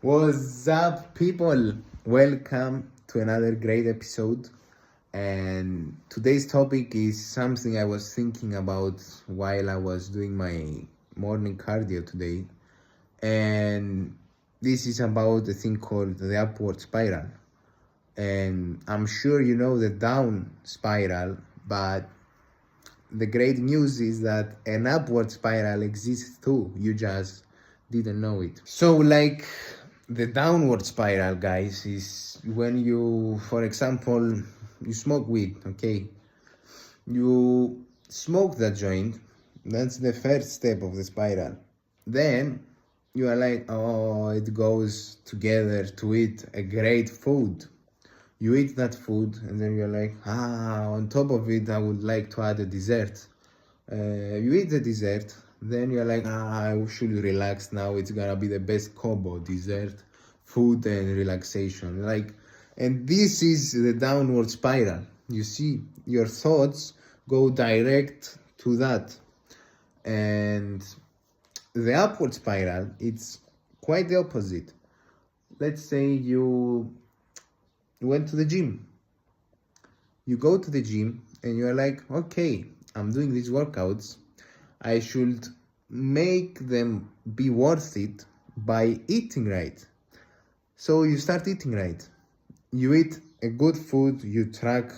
What's up, people? Welcome to another great episode. And today's topic is something I was thinking about while I was doing my morning cardio today. And this is about the thing called the upward spiral. And I'm sure you know the down spiral, but the great news is that an upward spiral exists too. You just didn't know it. So, like the downward spiral, guys, is when you, for example, you smoke weed, okay? You smoke that joint, that's the first step of the spiral. Then you are like, oh, it goes together to eat a great food. You eat that food and then you're like, on top of it I would like to add a dessert. You eat the dessert, then you're like, I should relax now, it's gonna be the best combo: dessert, food and relaxation. And this is the downward spiral. You see, your thoughts go direct to that. And the upward spiral, it's quite the opposite. Let's say you went to the gym. You go to the gym and you're like, okay, I'm doing these workouts. I should make them be worth it by eating right. So you start eating right. You eat a good food, you track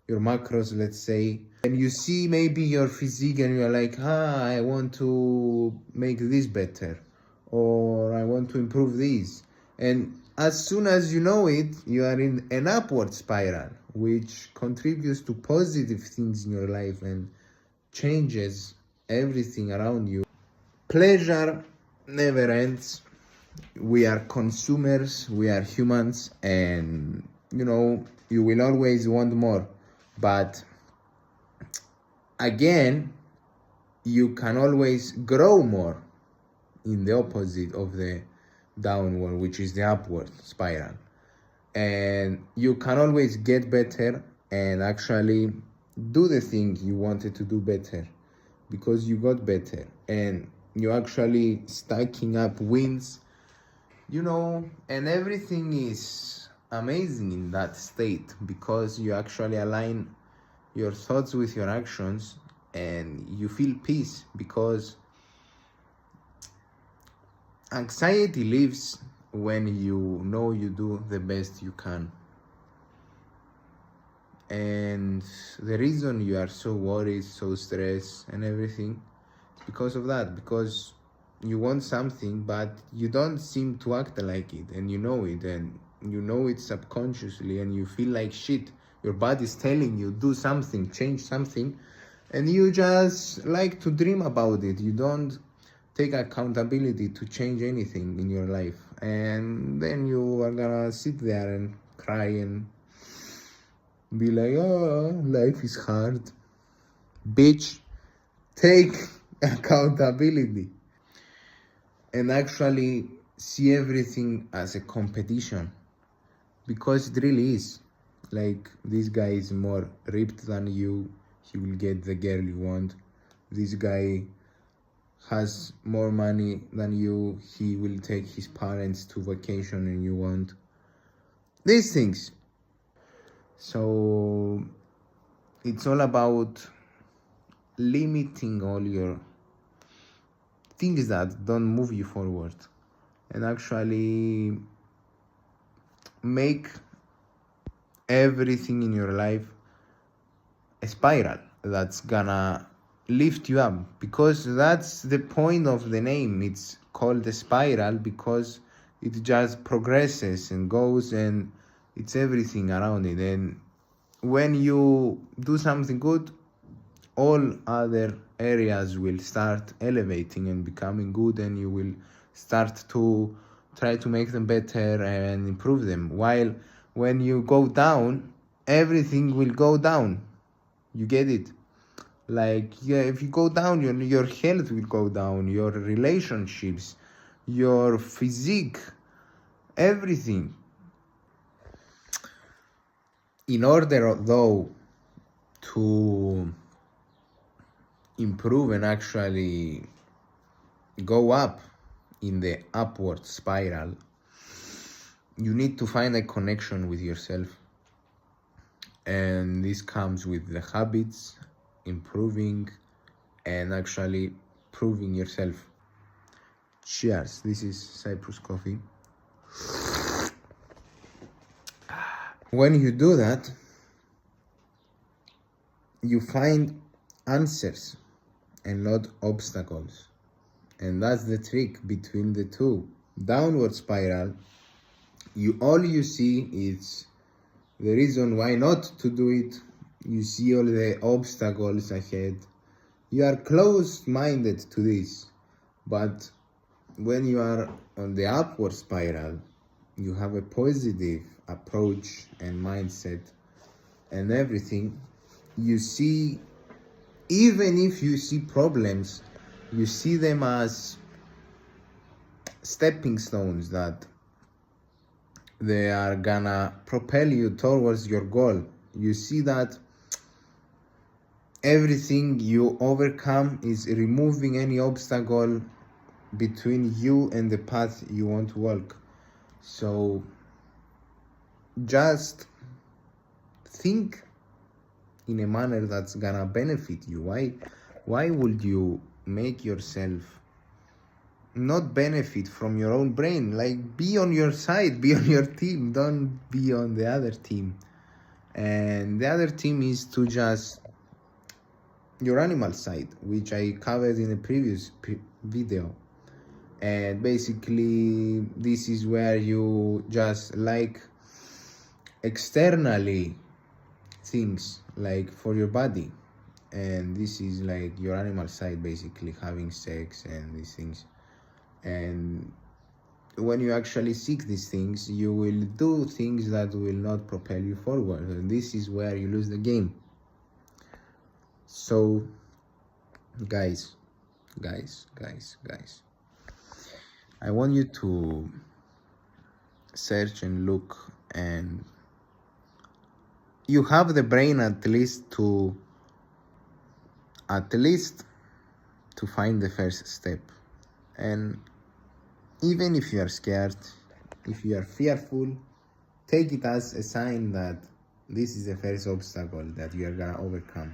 your macros, let's say, and you see maybe your physique and you're like, I want to make this better, or I want to improve this. And as soon as you know it, you are in an upward spiral, which contributes to positive things in your life and changes everything around you. Pleasure never ends. We are consumers, we are humans, and you will always want more. But again, you can always grow more in the opposite of the downward, which is the upward spiral. And you can always get better and actually do the thing you wanted to do better because you got better and you actually stacking up wins, and everything is amazing in that state because you actually align your thoughts with your actions and you feel peace, because anxiety lives when you know you do the best you can. And the reason you are so worried, so stressed and everything is because of that, because you want something but you don't seem to act like it, and you know it, and you know it subconsciously, and you feel like shit. Your body's telling you do something, change something, and you just like to dream about it. You don't take accountability to change anything in your life, and then you are gonna sit there and cry and be like, oh, life is hard. Bitch, take accountability and actually see everything as a competition, because it really is. Like, this guy is more ripped than you, he will get the girl you want. This guy has more money than you, he will take his parents to vacation and you want these things. So it's all about limiting all your things that don't move you forward and actually make everything in your life a spiral that's gonna lift you up, because that's the point of the name. It's called a spiral because it just progresses and goes, and it's everything around it. And when you do something good, all other areas will start elevating and becoming good, and you will start to try to make them better and improve them. While when you go down, everything will go down. You get it? Like, yeah, if you go down, your health will go down, your relationships, your physique, everything. In order, though, to improve and actually go up in the upward spiral, you need to find a connection with yourself, and this comes with the habits, improving, and actually proving yourself. Cheers. This is Cyprus coffee. When you do that, you find answers and not obstacles. And that's the trick between the two. Downward spiral, all you see is the reason why not to do it. You see all the obstacles ahead. You are closed-minded to this. But when you are on the upward spiral, you have a positive approach and mindset and everything. You see, even if you see problems, you see them as stepping stones that they are gonna propel you towards your goal. You see that everything you overcome is removing any obstacle between you and the path you want to walk. So just think in a manner that's gonna benefit you. Why would you make yourself not benefit from your own brain? Like, be on your side, be on your team, don't be on the other team. And the other team is to just your animal side, which I covered in a previous video. And basically this is where you just like externally things like for your body, and this is like your animal side, basically having sex and these things. And when you actually seek these things, you will do things that will not propel you forward, and this is where you lose the game. So guys, I want you to search and look, and you have the brain at least to find the first step. And even if you are scared, if you are fearful, take it as a sign that this is the first obstacle that you are gonna overcome,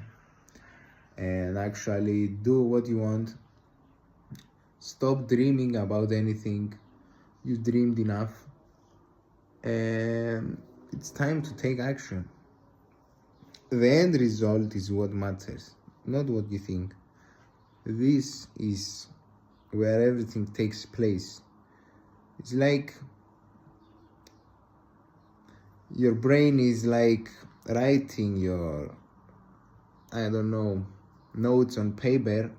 and actually do what you want. Stop dreaming about anything. You dreamed enough, and it's time to take action. The end result is what matters, not what you think. This is where everything takes place. It's like your brain is like writing your, notes on paper,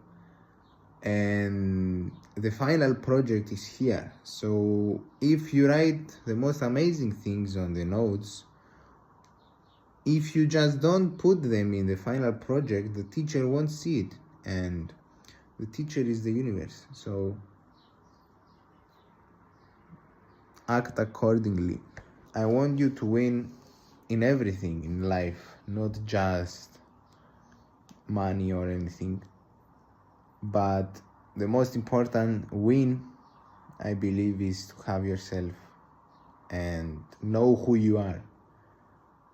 and the final project is here. So if you write the most amazing things on the notes, if you just don't put them in the final project, the teacher won't see it, and the teacher is the universe. So act accordingly. I want you to win in everything in life, not just money or anything. But the most important win, I believe, is to have yourself and know who you are.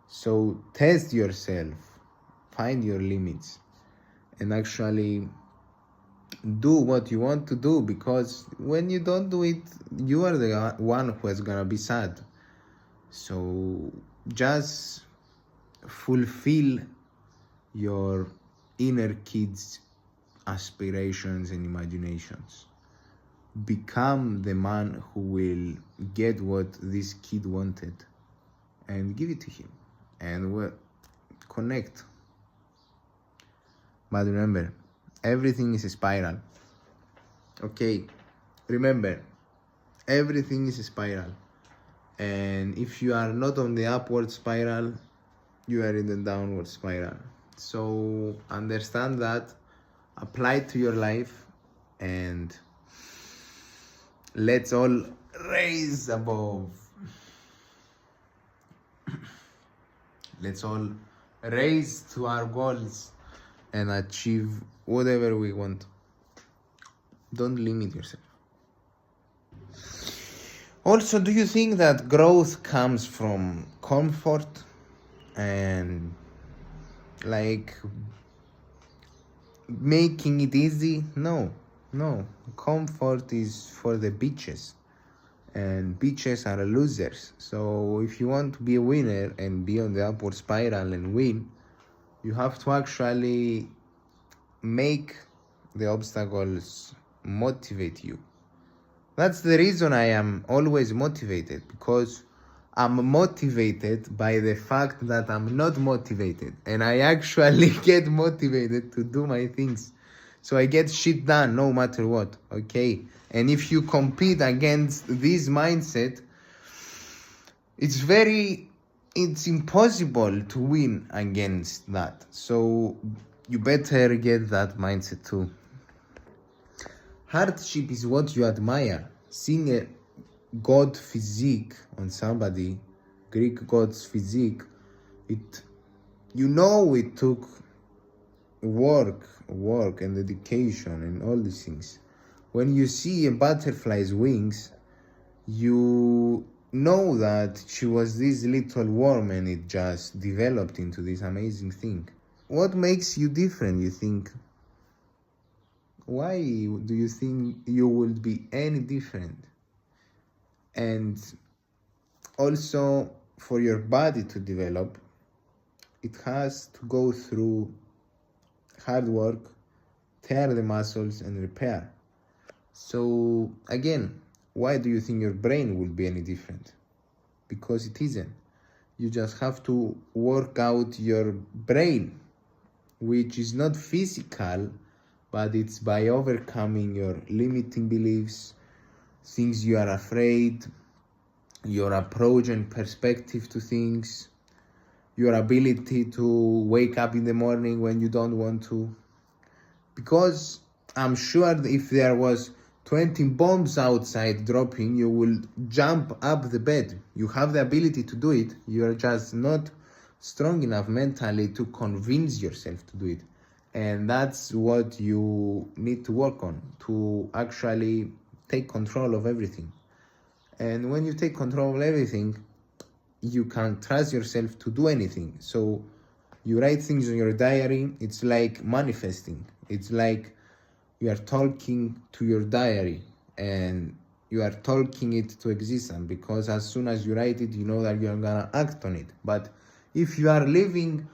So test yourself, find your limits, and actually do what you want to do, because when you don't do it, you are the one who is gonna be sad. So just fulfill your inner kid's aspirations and imaginations. Become the man who will get what this kid wanted and give it to him, and connect. But remember, everything is a spiral. Okay, remember, everything is a spiral. And if you are not on the upward spiral, you are in the downward spiral. So understand that, apply it to your life, and let's all raise above. Let's all raise to our goals and achieve whatever we want. Don't limit yourself. Also, do you think that growth comes from comfort and like making it easy? No, no. Comfort is for the bitches, and bitches are losers. So if you want to be a winner and be on the upward spiral and win, you have to actually make the obstacles motivate you. That's the reason I am always motivated, because I'm motivated by the fact that I'm not motivated, and I actually get motivated to do my things. So I get shit done no matter what, okay? And if you compete against this mindset, it's impossible to win against that. So you better get that mindset too. Hardship is what you admire. Seeing a god physique on somebody, Greek god's physique, it it took work and dedication and all these things. When you see a butterfly's wings, you know that she was this little worm and it just developed into this amazing thing. What makes you different, you think? Why do you think you would be any different? And also, for your body to develop, it has to go through hard work, tear the muscles, and repair. So, again, why do you think your brain will be any different? Because it isn't. You just have to work out your brain, which is not physical, but it's by overcoming your limiting beliefs, things you are afraid, your approach and perspective to things, your ability to wake up in the morning when you don't want to. Because I'm sure if there was 20 bombs outside dropping, you will jump up the bed. You have the ability to do it. You're just not strong enough mentally to convince yourself to do it. And that's what you need to work on, to actually take control of everything. And when you take control of everything, you can trust yourself to do anything. So you write things in your diary. It's like manifesting. It's like you are talking to your diary and you are talking it to existence, because as soon as you write it, you know that you're gonna act on it. But if you are living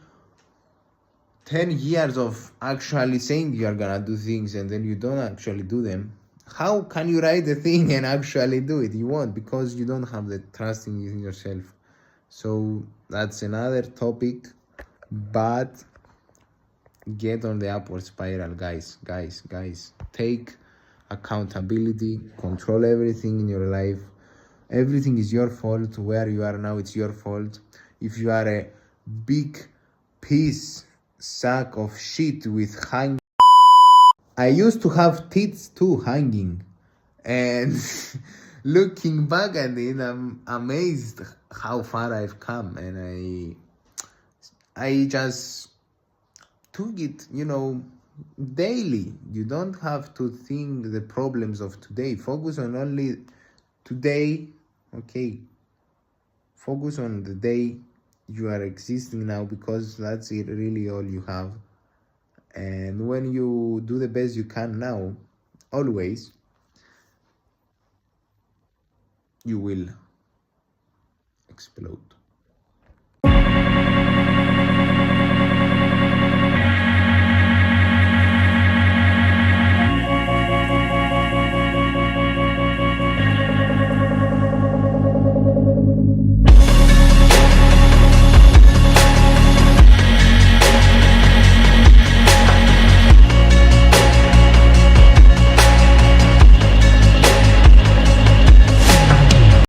10 years of actually saying you're gonna do things and then you don't actually do them, how can you write the thing and actually do it? You won't, because you don't have the trust in yourself. So that's another topic, but get on the upward spiral, guys. Take accountability, control everything in your life. Everything is your fault. Where you are now, it's your fault. If you are a big sack of shit with hang, I used to have tits too hanging, and looking back at it, I'm amazed how far I've come, and I just took it, daily. You don't have to think the problems of today. Focus on only today, okay? Focus on the day you are existing now, because that's it, really all you have. And when you do the best you can now, always, you will explode.